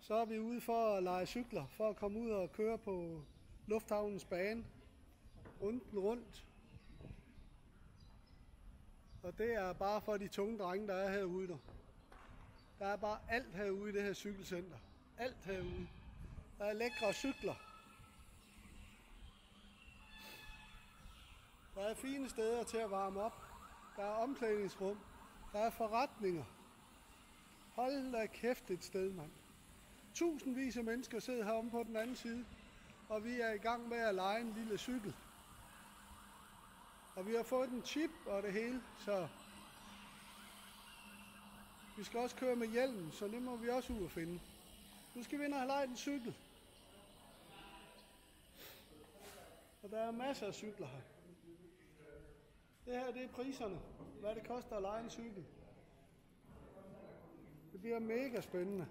Så er vi ude for at lege cykler, for at komme ud og køre på lufthavnens bane, rundt. Og det er bare for de tunge drenge, der er herude der. Der er bare alt herude i det her cykelcenter. Alt herude. Der er lækre cykler. Der er fine steder til at varme op. Der er omklædningsrum. Der er forretninger. Hold da kæft et sted, mand. Tusindvis af mennesker sidder heromme på den anden side, og vi er i gang med at lege en lille cykel. Og vi har fået en chip og det hele, så vi skal også køre med hjelmen, så det må vi også ud og finde. Nu skal vi ind og have lejet en cykel. Og der er masser af cykler her. Det her, det er priserne. Hvad det koster at leje en cykel. Det bliver mega spændende.